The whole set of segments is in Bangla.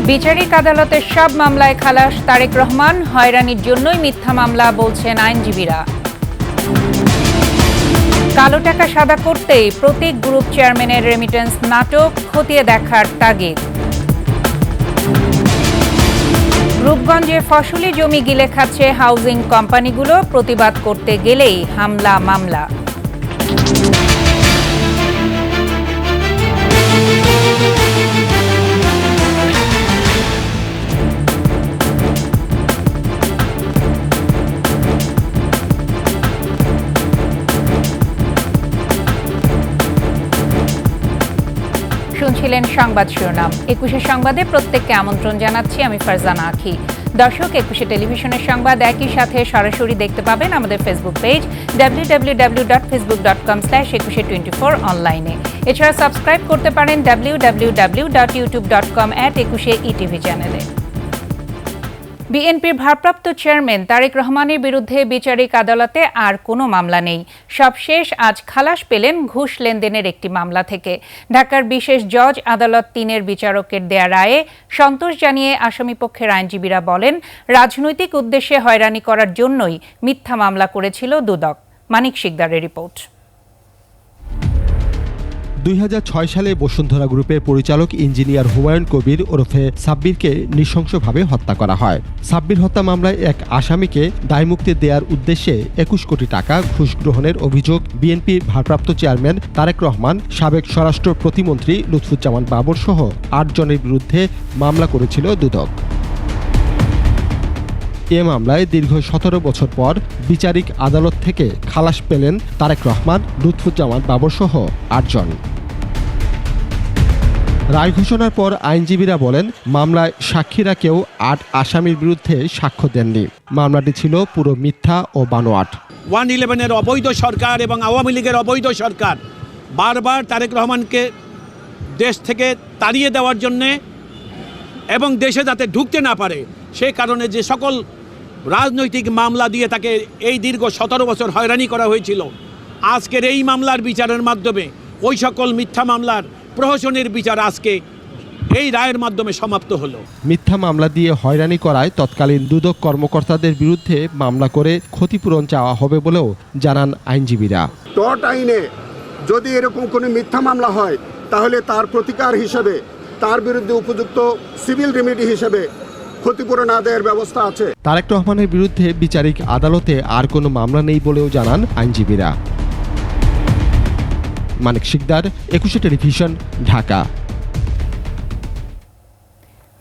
বিচারিক আদালতের সব মামলায় খালাস তারেক রহমান, হয়রানির জন্যই মিথ্যা মামলা বলছেন আইনজীবীরা। কালো টাকা সাদা করতেই প্রতীক গ্রুপ চেয়ারম্যানের রেমিটেন্স নাটক খতিয়ে দেখার তাগিদ। রূপগঞ্জে ফসলি জমি গিলে খাচ্ছে হাউজিং কোম্পানিগুলো, প্রতিবাদ করতে গেলেই হামলা মামলা। শুনছিলেন সংবাদ শিরোনাম। ২১শে সংবাদে প্রত্যেককে আমন্ত্রণ জানাচ্ছি আমি ফারজানা আখি। দর্শক, ২১শে টেলিভিশনের সংবাদ একই সাথে সরাসরি দেখতে পাবেন আমাদের ফেসবুক পেজ www.facebook.com/2124 অনলাইনে। এছাড়া সাবস্ক্রাইব করতে পারেন www.youtube.com/21eTV চ্যানেলে। বিএনপির ভারপ্রাপ্ত চেয়ারম্যান তারেক রহমানের বিরুদ্ধে বিচারিক আদালতে আর কোনো মামলা নেই। সবশেষ আজ খালাস পেলেন ঘুষ লেনদেনের একটি মামলা থেকে। ঢাকার বিশেষ জজ আদালত ৩-এর বিচারকের দেয়া রায়ে সন্তোষ জানিয়ে আসামিপক্ষের আইনজীবীরা বলেন, রাজনৈতিক উদ্দেশ্যে হয়রানি করার জন্যই মিথ্যা মামলা করেছিল দুদক। মানিক শিকদারের রিপোর্ট। ২০০৬ সালে বসুন্ধরা গ্রুপের পরিচালক ইঞ্জিনিয়ার হুমায়ুন কবির ওরফে সাব্বিরকে নৃশংসভাবে হত্যা করা হয়। সাব্বির হত্যা মামলায় এক আসামিকে দায়মুক্তি দেওয়ার উদ্দেশ্যে ২১ কোটি টাকা ঘুষ গ্রহণের অভিযোগ বিএনপির ভারপ্রাপ্ত চেয়ারম্যান তারেক রহমান, সাবেক স্বরাষ্ট্র প্রতিমন্ত্রী লুৎফুজ্জামান বাবর সহ ৮ জনের বিরুদ্ধে মামলা করেছিল দুদক। এ মামলায় দীর্ঘ ১৭ বছর পর বিচারিক আদালত থেকে খালাস পেলেন তারেক রহমান, লুৎফুজ্জামান বাবর সহ ৮ জন। রায় ঘোষণার পর আইনজীবীরা বলেন, মামলায় সাক্ষীরা কেউ ৮ আসামির বিরুদ্ধে সাক্ষ্য দেননি। মামলাটি ছিল পুরো মিথ্যা ও বানোয়াট। 111-এর অবৈধ সরকার এবং আওয়ামী লীগের অবৈধ সরকার বারবার তারেক রহমানকে দেশ থেকে তাড়িয়ে দেওয়ার জন্যে এবং দেশে যাতে ঢুকতে না পারে সে কারণে যে সকল রাজনৈতিক মামলা দিয়ে তাকে এই দীর্ঘ ১৭ বছর হয়রানি করা হয়েছিল, আজকের এই মামলার বিচারের মাধ্যমে ওই সকল মিথ্যা মামলার প্রহসনের বিচার আজকে এই রায়ের মাধ্যমে সমাপ্ত হলো। মিথ্যা মামলা দিয়ে হয়রানি করায় তৎকালীন দুদক কর্মকর্তাদের বিরুদ্ধে মামলা করে ক্ষতিপূরণ চাওয়া হবে বলেও জানান আইনজীবীরা। টর্ট আইনে যদি এরকম কোনো মিথ্যা মামলা হয় তাহলে তার প্রতিকার হিসেবে তার বিরুদ্ধে উপযুক্ত সিভিল রেমেডি হিসেবে ক্ষতিপূরণ আদায়ের ব্যবস্থা আছে। তারেক রহমানের বিরুদ্ধে বিচারিক আদালতে আর কোনো মামলা নেই বলেও জানান আইনজীবীরা। মানিক শিকদার, ২১শে টেলিভিশন, ঢাকা।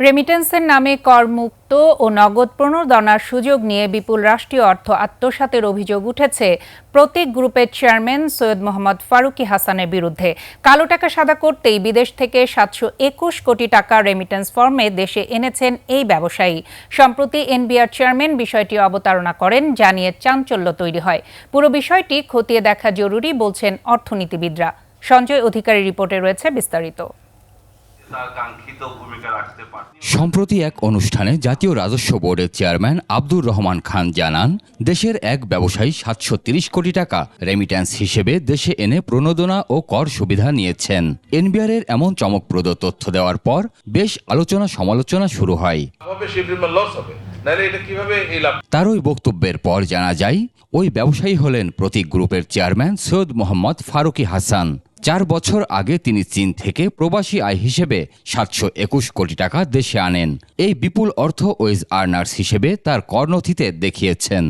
রেমিটেন্সের নামে করমুক্ত ও নগদ প্রণোদনার সুযোগ নিয়ে বিপুল রাষ্ট্রীয় অর্থ আত্মসাতের অভিযোগ উঠেছে প্রতীক গ্রুপের চেয়ারম্যান সৈয়দ মোহাম্মদ ফারুকী হাসানের বিরুদ্ধে। কালো টাকা সাদা করতেই বিদেশ থেকে ৭২১ কোটি টাকা রেমিটেন্স ফর্মে দেশে এনেছেন এই ব্যবসায়ী। সম্প্রতি এনবিআর চেয়ারম্যান বিষয়টি অবতারণা করেন, জানিয়ে চাঞ্চল্য তৈরি হয়। পুরো বিষয়টি খতিয়ে দেখা জরুরি বলছেন অর্থনীতিবিদরা। সঞ্জয় অধিকারী রিপোর্টে রয়েছে বিস্তারিত। সম্প্রতি এক অনুষ্ঠানে জাতীয় রাজস্ব বোর্ডের চেয়ারম্যান আব্দুর রহমান খান জানান, দেশের এক ব্যবসায়ী ৭৩০ কোটি টাকা রেমিট্যান্স হিসেবে দেশে এনে প্রণোদনা ও কর সুবিধা নিয়েছেন। এনবিআরের এমন চমকপ্রদ তথ্য দেওয়ার পর বেশ আলোচনা সমালোচনা শুরু হয়। তার ওই বক্তব্যের পর জানা যায়, ওই ব্যবসায়ী হলেন প্রতীক গ্রুপের চেয়ারম্যান সৈয়দ মোহাম্মদ ফারুকী হাসান। ৪ বছর আগে তিনি চীন থেকে প্রবাসী আয় হিসেবে ৭২১ কোটি টাকা দেশে আনেন। এই বিপুল অর্থ ওয়েজ আর্নার্স হিসেবে তার কর নথিতে দেখিয়েছেন।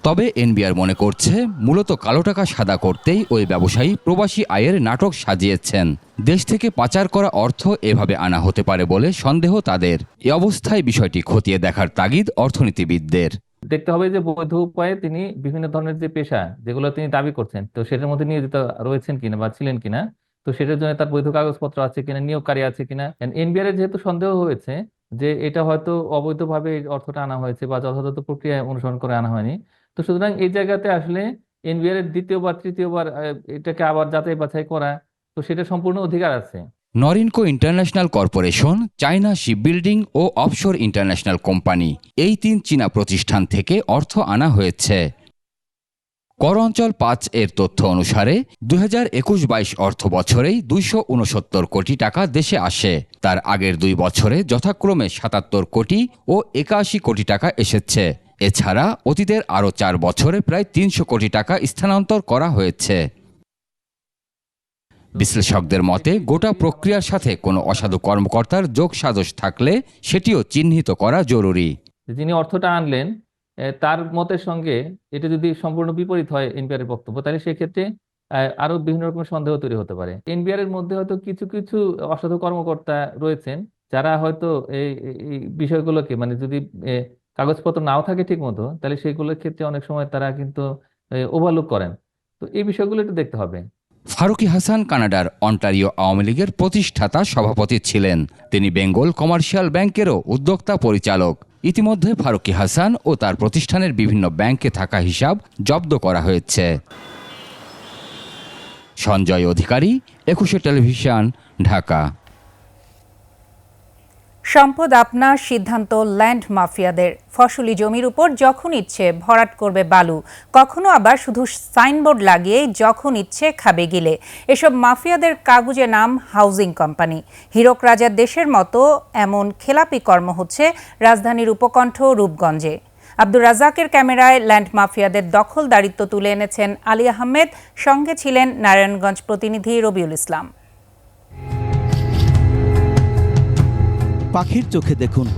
তবে এনবিআর মনে করছে, মূলত কালো টাকা সাদা করতেই ওই ব্যবসায়ী প্রবাসী আয়ের নাটক সাজিয়েছেন। দেশ থেকে পাচার করা অর্থ এভাবে আনা হতে পারে বলে সন্দেহ তাদের। এ অবস্থায় বিষয়টি খতিয়ে দেখার তাগিদ অর্থনীতিবিদদের। দেখতে হবে যে বৈধ উপায়ে তিনি বিভিন্ন ধরনের যে পেশা যেগুলো তিনি দাবি করছেন, তো সেটার মধ্যে নিয়োজিত রয়েছেন কিনা বা ছিলেন কিনা, তো সেটার জন্য তার বৈধ কাগজপত্র আছে কিনা, নিয়োগকারী আছে কিনা। এনবিআর এর যেহেতু সন্দেহ হয়েছে যে এটা হয়তো অবৈধভাবে অর্থটা আনা হয়েছে বা যথাযথ প্রক্রিয়া অনুসরণ করে আনা হয়নি, তো সুতরাং এই জায়গাতে আসলে এনবিআর এর দ্বিতীয়বার তৃতীয়বার এটাকে আবার যাচাই বাছাই করা, তো সেটা সম্পূর্ণ অধিকার আছে। Norinco international corporation, China shipbuilding ও অফশোর ইন্টারন্যাশনাল কোম্পানি, এই ৩ চীনা প্রতিষ্ঠান থেকে অর্থ আনা হয়েছে। কর অঞ্চল ৫ এর তথ্য অনুসারে ২০২১-২২ অর্থ বছরেই ২৬৯ কোটি টাকা দেশে আসে। তার আগের 2 বছরে যথাক্রমে ৭৭ কোটি ও ৮১ কোটি টাকা এসেছে। এছাড়া অতীতের আরও 4 বছরে প্রায় ৩০০ কোটি টাকা স্থানান্তর করা হয়েছে। বিশ্লেষকদের মতে গোটা প্রক্রিয়ার সাথে কোনো অসাধু কর্মকর্তার যোগসাজশ থাকলে সেটিও চিহ্নিত করা জরুরি। যিনি অর্থটা আনলেন তার মতের সঙ্গে এটা যদি সম্পূর্ণ বিপরীত হয় এনবিআর এর বক্তব্য, তাহলে সেক্ষেত্রে আরো বিভিন্ন রকমের সন্দেহ তৈরি হতে পারে। এনবিআর এর মধ্যে হয়তো কিছু কিছু অসাধু কর্মকর্তা রয়েছেন যারা হয়তো এই বিষয়গুলোকে মানে যদি কাগজপত্র নাও থাকে ঠিক মতো, তাহলে সেগুলোর ক্ষেত্রে অনেক সময় তারা কিন্তু ওভারলুক করেন। তো এই বিষয়গুলো একটু দেখতে হবে। ফারুকি হাসান কানাডার অন্টারিও আওয়ামী লীগের প্রতিষ্ঠাতা সভাপতি ছিলেন। তিনি বেঙ্গল কমার্শিয়াল ব্যাংকেরও উদ্যোক্তা পরিচালক। ইতিমধ্যে ফারুকি হাসান ও তার প্রতিষ্ঠানের বিভিন্ন ব্যাংকে থাকা হিসাব জব্দ করা হয়েছে। সঞ্জয় অধিকারী, ২১ টেলিভিশন, ঢাকা। সম্পদ আপনার, সিদ্ধান্ত ল্যান্ড মাফিয়াদের। ফসলি জমির উপর যখন ইচ্ছে ভরাট করবে বালু, কখনো আবার শুধু সাইনবোর্ড লাগিয়ে যখন ইচ্ছে খাবে গিলে। এসব মাফিয়াদের কাগুজে নাম হাউজিং কোম্পানি। হীরক রাজার দেশের মতো এমন খেলাপি কর্ম হচ্ছে রাজধানীর উপকণ্ঠ রূপগঞ্জে। আব্দুর রাজ্জাকের ক্যামেরায় ল্যান্ড মাফিয়াদের দখলদারিত্ব তুলে এনেছেন আলী আহমেদ, সঙ্গে ছিলেন নারায়ণগঞ্জ প্রতিনিধি রবিউল ইসলাম। পাখির চোখে দেখুন,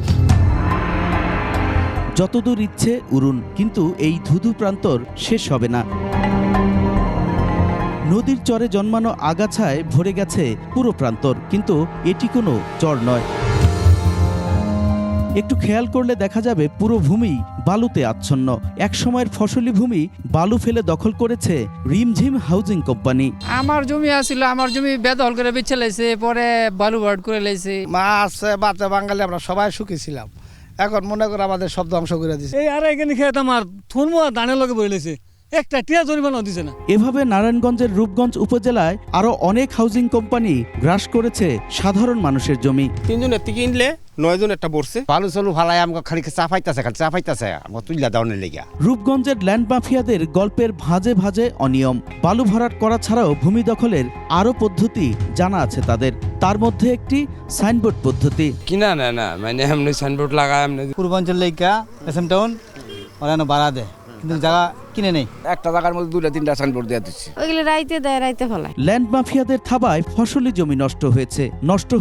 যতদূর ইচ্ছে উড়ুন, কিন্তু এই ধুধু প্রান্তর শেষ হবে না। নদীর চরে জন্মানো আগাছায় ভরে গেছে পুরো প্রান্তর, কিন্তু এটি কোনো চর নয়। একটু খেয়াল করলে দেখা যাবে পুরো ভূমি বালুতে আচ্ছন্ন। এক সময়ের ফসলি ভূমি বালু ফেলে দখল করেছে রিমঝিম হাউজিং কোম্পানি। আমার জমি আছিল, আমার জমি বেদখল করে বেচে লাইছে, পরে বালু ভরাট করে লাইছে। মাছ বাচ্চা বাঙালি আমরা সবাই সুখী ছিলাম, এখন মনে করে আমাদের সব ধ্বংস করে দিচ্ছে। এই আর এখানে খেয়ে আমার থুনমো ধানের লগে বই লাইছে, একটা টিয়া জরিমানা দিছে না। এভাবে নারায়ণগঞ্জের রূপগঞ্জ উপজেলায় আরো অনেক হাউজিং কোম্পানি গ্রাস করেছে সাধারণ মানুষের জমি। 3 জনের থেকে কিনলে 9 জন একটা পড়ছে। বালু চালু ফালাই আমাকে খালি চাপাইতেছে আমাকে তুইলা দাউনের লেগা। রূপগঞ্জের ল্যান্ড মাফিয়াদের গল্পের ভাঁজে ভাঁজে অনিয়ম। বালু ভরাট করা ছাড়াও ভূমি দখলের আরো পদ্ধতি জানা আছে তাদের। তার মধ্যে একটি সাইনবোর্ড পদ্ধতি। কিনা না মানে এমনি সাইনবোর্ড লাগায় এমনি পূর্বাঞ্চল লেগা এসএম টাউন ওরা বাড়া দেয়, কিন্তু জায়গা কিনে নেই। একটা জায়গার মধ্যে 2-3টা সাইনবোর্ড দিয়ে দিচ্ছে। ওইগুলো রাইতে দেয়, রাইতে ফলায়। ল্যান্ড মাফিয়াদের থাবায় ফসলি জমি নষ্ট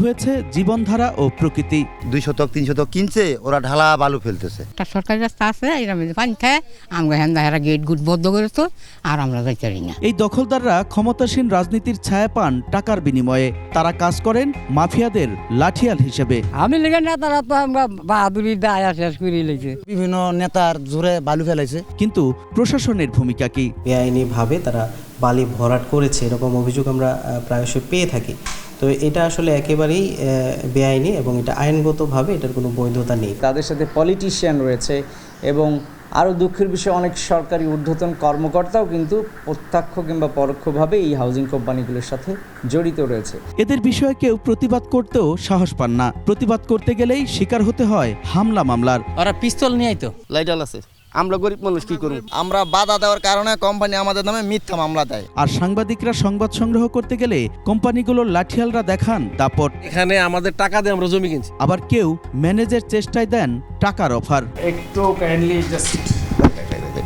হয়েছে জীবনধারা ও প্রকৃতি। 2 শতক 3 শতক কিনছে, ওরা ঢালা বালু ফেলতেছে। একটা সরকারি রাস্তা আছে, এর মধ্যে পানি খায়, আমরা হেরা গেট গুট বন্ধ করেছো, আর আমরা যাইতে পারি না। এই দখলদাররা ক্ষমতাসীন রাজনীতির ছায়া পান টাকার বিনিময়ে। তারা কাজ করেন মাফিয়াদের লাঠিয়াল হিসেবে। আমি লেগে নেতারা তো আমরা বাহাদুরি দায় শেষ করে লেগেছে। বিভিন্ন নেতার জোরে বালু ফেলাইছে। কিন্তু প্রশাসনের ভূমিকা কি? বেআইনিভাবে তারা বালি ভরাট করেছে, এরকম অভিযোগ আমরা প্রায়শই পেয়ে থাকি। তো এটা আসলে একেবারেই বেআইনি এবং এটা আইনগতভাবে এটার কোনো বৈধতা নেই। তাদের সাথে পলিটিশিয়ান রয়েছে এবং আরও দুঃখের বিষয় অনেক সরকারি ঊর্ধ্বতন কর্মকর্তাও কিন্তু প্রত্যক্ষ কিংবা পরোক্ষভাবে এই হাউজিং কোম্পানিগুলোর সাথে জড়িত রয়েছে। এদের বিষয়ে কেউ প্রতিবাদ করতেও সাহস পান না। প্রতিবাদ করতে গেলেই শিকার হতে হয় হামলা মামলার। ওরা পিস্তল নিয়ে আইতো, লাইটাল আছে, আমরা গরিব মানুষ কি করব? আমরা বাধা দেওয়ার কারণে কোম্পানি আমাদের নামে মিথ্যা মামলা দেয়। আর সাংবাদিকরা সংবাদ সংগ্রহ করতে গেলে কোম্পানিগুলোর লাঠিয়ালরা দেখান দাপট। এখানে আমাদের টাকা দিয়ে আমরা জমি কিনছি। আবার কেউ ম্যানেজের চেষ্টায় দেন টাকার অফার। একটু kindly just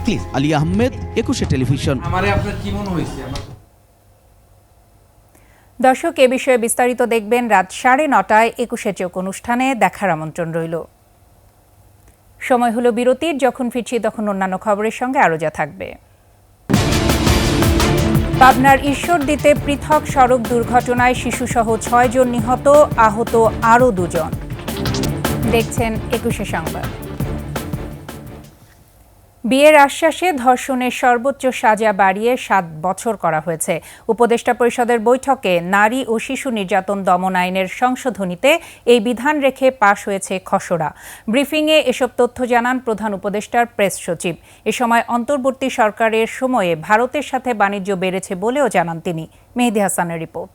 please. Ali Ahmed, 21 television. আমারে আপনার কি মনে হইছে? দর্শক, এ বিষয়ে বিস্তারিত দেখবেন রাত 9:30টায় 21 চোখ অনুষ্ঠানে। দেখার আমন্ত্রণ রইল। সময় হলো বিরতির। যখন ফিরছি তখন অন্যান্য খবরের সঙ্গে আরও যা থাকবে। পাবনার ঈশ্বরদীতে পৃথক সড়ক দুর্ঘটনায় শিশুসহ 6 জন নিহত, আহত আরও 2 জন। দেখছেন 21 সংবাদ। বিয়ের আশ্বাসে ধর্ষণের সর্বোচ্চ সাজা বাড়িয়ে 7 বছর করা হয়েছে। উপদেষ্টা পরিষদের বৈঠকে নারী ও শিশু নির্যাতন দমন আইনের সংশোধনীতে এই বিধান রেখে পাশ হয়েছে খসড়া। ব্রিফিংয়ে এসব তথ্য জানান প্রধান উপদেষ্টার প্রেস সচিব। এ সময় অন্তর্বর্তী সরকারের সময়ে ভারতের সাথে বাণিজ্য বেড়েছে বলেও জানান তিনি। মেহেদী হাসানের রিপোর্ট।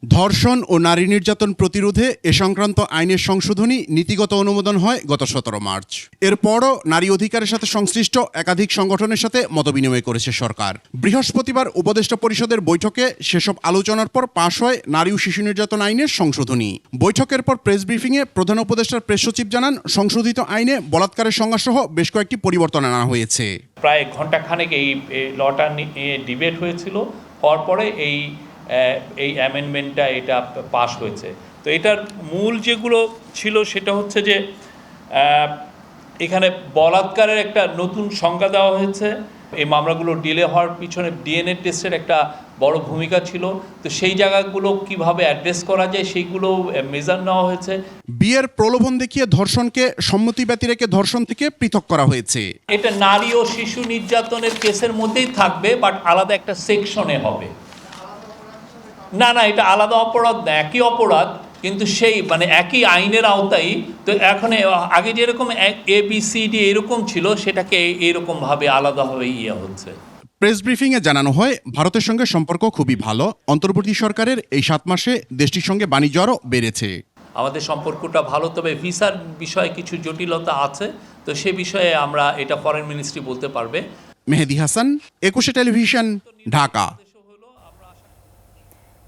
ধর্ষণ ও নারী নির্যাতন প্রতিরোধে এ সংক্রান্ত আইনের সংশোধনী নীতিগত অনুমোদন হয় গত 17 মার্চ। এরপরও নারী অধিকারের সাথে সংশ্লিষ্ট একাধিক সংগঠনের সাথে মতবিনিময় করেছে সরকার। বৃহস্পতিবার উপদেষ্টা পরিষদের বৈঠকে সেসব আলোচনার পর পাশ হয় নারী ও শিশু নির্যাতন আইনের সংশোধনী। বৈঠকের পর প্রেস ব্রিফিংয়ে প্রধান উপদেষ্টার প্রেস সচিব জানান, সংশোধিত আইনে বলাৎকারের সংজ্ঞাসহ বেশ কয়েকটি পরিবর্তন আনা হয়েছে। প্রায় ঘণ্টাখানেক এই লটা নিয়ে ডিবেট হয়েছিল, হওয়ার পরে এই অ্যামেন্ডমেন্টটা এটা পাশ হয়েছে। তো এটার মূল যেগুলো ছিল সেটা হচ্ছে যে এখানে বলাৎকারের একটা নতুন সংজ্ঞা দেওয়া হয়েছে। এই মামলাগুলো ডিলে হওয়ার পিছনে ডিএনএ টেস্টের একটা বড় ভূমিকা ছিল। তো সেই জায়গাগুলো কিভাবে অ্যাড্রেস করা যায় সেইগুলো মেজার নেওয়া হয়েছে। বিয়ের প্রলোভন দেখিয়ে ধর্ষণকে সম্মতি ব্যতি রেখে ধর্ষণ থেকে পৃথক করা হয়েছে। এটা নারী ও শিশু নির্যাতনের কেসের মধ্যেই থাকবে, বাট আলাদা একটা সেকশনে হবে। না, এটা আলাদা অপরাধ না, একই অপরাধ, কিন্তু সেই একই আইনের আওতায়। তো এখন আগে যেরকম ABCD এরকম ছিল, সেটাকে এরকমভাবে আলাদাভাবে হচ্ছে। প্রেস ব্রিফিংয়ে জানানো হয়, ভারতের সঙ্গে সম্পর্ক খুবই ভালো। অন্তর্বর্তী সরকারের এই 7 মাসে দেশটির সঙ্গে বাণিজ্য আরও বেড়েছে। আমাদের সম্পর্কটা ভালো, তবে ভিসার বিষয়ে কিছু জটিলতা আছে। তো সে বিষয়ে আমরা এটা ফরেন মিনিস্ট্রি বলতে পারবে। মেহেদী হাসান, 21 টেলিভিশন, ঢাকা।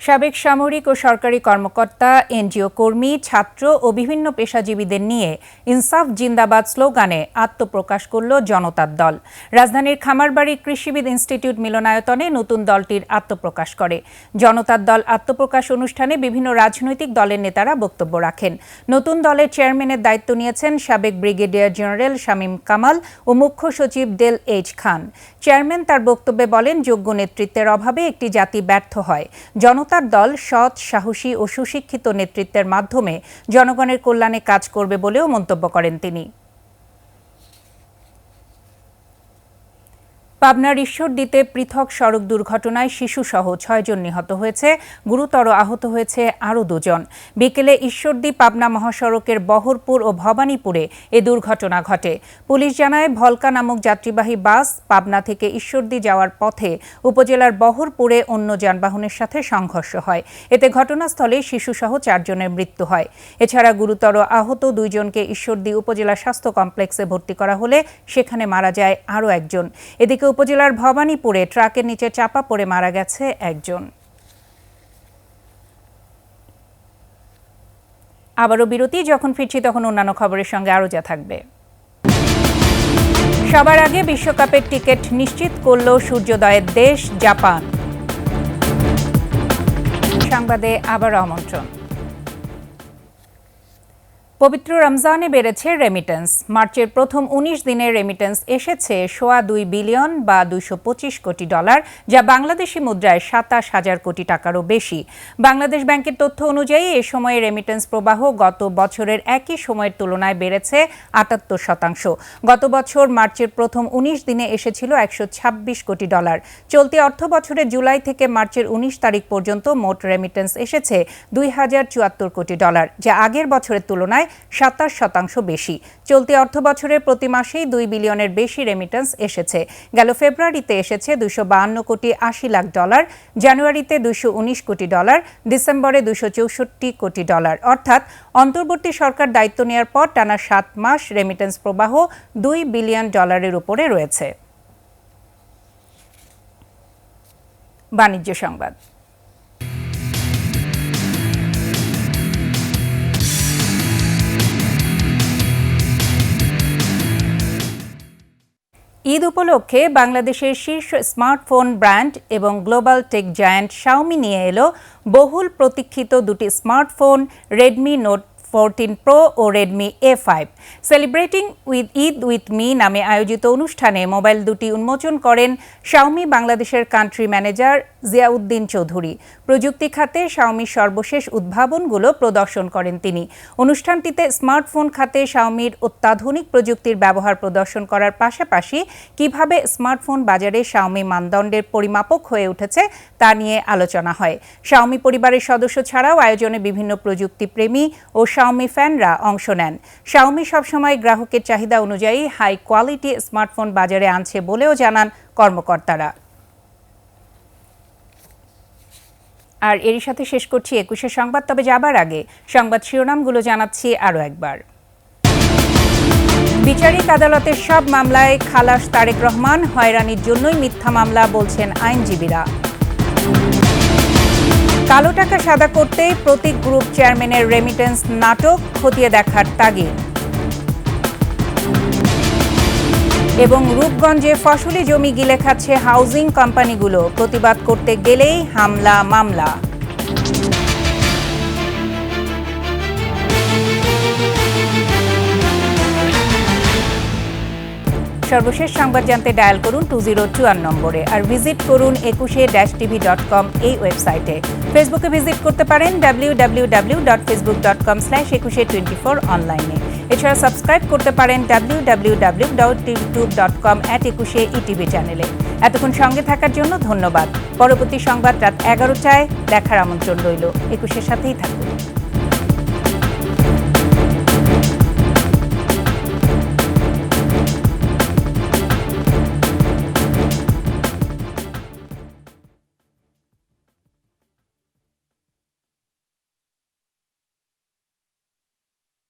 সাবেক সামরিক ও সরকারি কর্মকর্তা, এনজিও কর্মী, ছাত্র ও বিভিন্ন পেশাজীবীদের নিয়ে ইনসাফ জিন্দাবাদ স্লোগানে আত্মপ্রকাশ করল জনতার দল। রাজধানীর খামারবাড়ি কৃষিবিদ ইনস্টিটিউট মিলনায়তনে নতুন দলটির আত্মপ্রকাশ করে। জনতার দল আত্মপ্রকাশ অনুষ্ঠানে বিভিন্ন রাজনৈতিক দলের নেতারা বক্তব্য রাখেন। নতুন দলের চেয়ারম্যানের দায়িত্ব নিয়েছেন সাবেক ব্রিগেডিয়ার জেনারেল শামীম কামাল ও মুখ্য সচিব ডেল এইচ খান। চেয়ারম্যান তার বক্তব্যে বলেন, যোগ্য নেতৃত্বের অভাবে একটি জাতি ব্যর্থ হয়। জনতার দল সৎ, সাহসী ও সুশিক্ষিত নেতৃত্বের মাধ্যমে জনগণের কল্যাণে কাজ করবে বলেও মন্তব্য করেন তিনি। পাবনার ঈশ্বরদীতে পৃথক সড়ক দুর্ঘটনায় শিশুসহ 6 জন নিহত হয়েছে, গুরুতর আহত হয়েছে আরও 2 জন। বিকেলে ঈশ্বরদী পাবনা মহাসড়কের বহরপুর ও ভবানীপুরে এ দুর্ঘটনা ঘটে। পুলিশ জানায়, ভলকা নামক যাত্রীবাহী বাস পাবনা থেকে ঈশ্বরদী যাওয়ার পথে উপজেলার বহরপুরে অন্য যানবাহনের সাথে সংঘর্ষ হয়। এতে ঘটনাস্থলে শিশুসহ 4 জনের মৃত্যু হয়। এছাড়া গুরুতর আহত 2 জনকে ঈশ্বরদী উপজেলা স্বাস্থ্য কমপ্লেক্সে ভর্তি করা হলে সেখানে মারা যায় আরও 1 জন। এদিকে উপজেলার ভবানীপুরে ট্রাকের নিচে চাপা পড়ে মারা গেছে 1 জন। আবারও বিরতি, যখন ফিরছি তখন অন্যান্য খবরের সঙ্গে আরও যা থাকবে। সবার আগে বিশ্বকাপের টিকিট নিশ্চিত করল সূর্যোদয়ের দেশ জাপান। সংবাদে আবার আমন্ত্রণ। পবিত্র রমজানে বেড়েছে রেমিটেন্স। মার্চের প্রথম 19 দিনের রেমিটেন্স এসেছে $2.25 বিলিয়ন বা $225 কোটি, যা বাংলাদেশি মুদ্রায় 27,000 কোটি টাকারও বেশি। বাংলাদেশ ব্যাংকের তথ্য অনুযায়ী এ সময়ে রেমিটেন্স প্রবাহ গত বছরের একই সময়ের তুলনায় বেড়েছে 78%। গত বছর মার্চের প্রথম 19 দিনে এসেছিল $126 কোটি। চলতি অর্থ বছরের জুলাই থেকে মার্চের 19 তারিখ পর্যন্ত মোট রেমিটেন্স এসেছে $2,074 কোটি, যা আগের বছরের তুলনায় 27% বেশি। চলতি অর্থ বছরের প্রতি মাসেই $2 বিলিয়নের বেশি রেমিটেন্স এসেছে। গেল ফেব্রুয়ারিতে এসেছে $252 কোটি 80 লাখ, জানুয়ারিতে $219 কোটি, ডিসেম্বরে $264 কোটি। অর্থাৎ অন্তর্বর্তী সরকার দায়িত্ব নেওয়ার পর টানা 7 মাস রেমিটেন্স প্রবাহ $2 বিলিয়ন উপরে রয়েছে। বাণিজ্য সংবাদ। ঈদ উপলক্ষে বাংলাদেশের শীর্ষ স্মার্টফোন ব্র্যান্ড এবং গ্লোবাল টেক জায়ান্ট শাওমি নিয়ে এলো বহুল প্রতীক্ষিত 2টি স্মার্টফোন, রেডমি নোট 14 প্রো ও Redmi A5। Celebrating with Eid with Mi নামে আয়োজিত অনুষ্ঠানে মোবাইল দুটি উন্মোচন করেন শাওমি বাংলাদেশের কান্ট্রি ম্যানেজার জিয়াউদ্দিন চৌধুরী। প্রযুক্তি খাতে শাওমির সর্বশেষ উদ্ভাবনগুলো প্রদর্শন করেন তিনি। অনুষ্ঠানটিতে স্মার্টফোন খাতে শাওমির অত্যাধুনিক প্রযুক্তির ব্যবহার প্রদর্শন করার পাশাপাশি কিভাবে স্মার্টফোন বাজারে শাওমি মানদণ্ডের পরিমাপক হয়ে উঠেছে তা নিয়ে আলোচনা হয়। শাওমি পরিবারের সদস্য ছাড়াও আয়োজনে বিভিন্ন প্রযুক্তি প্রেমী ও শাওমি ফ্যানরা অংশ নেন। শাওমি সবসময় গ্রাহকের চাহিদা অনুযায়ী হাই কোয়ালিটি স্মার্টফোন বাজারে আনছে বলেও জানান কর্মকর্তারা। আর এরই সাথে শেষ করছি ২১ সংবাদ। তবে যাবার আগে সংবাদ শিরোনামগুলো জানাচ্ছি আরও একবার। বিচারিক আদালতের সব মামলায় খালাস তারেক রহমান, হয়রানির জন্যই মিথ্যা মামলা বলছেন আইনজীবীরা। কালো টাকা সাদা করতেই প্রতীক গ্রুপ চেয়ারম্যানের রেমিটেন্স নাটক খতিয়ে দেখার তাগিদ। এবং রূপগঞ্জে ফসলি জমি গিলে খাচ্ছে হাউজিং কোম্পানিগুলো, প্রতিবাদ করতে গেলেই হামলা মামলা। সর্বশেষ সংবাদ জানতে ডায়াল করুন 2024 নম্বরে আর ভিজিট করুন 21-tv.com এই ওয়েবসাইটে। ফেসবুকে ভিজিট করতে পারেন www.facebook.com/2124 অনলাইনে। এছাড়া সাবস্ক্রাইব করতে পারেন www.youtube.com/21etv চ্যানেলে। এতক্ষণ সঙ্গে থাকার জন্য ধন্যবাদ। পরবর্তী সংবাদ রাত 11টায় দেখার আমন্ত্রণ রইল। 21-এর সাথেই থাকুন।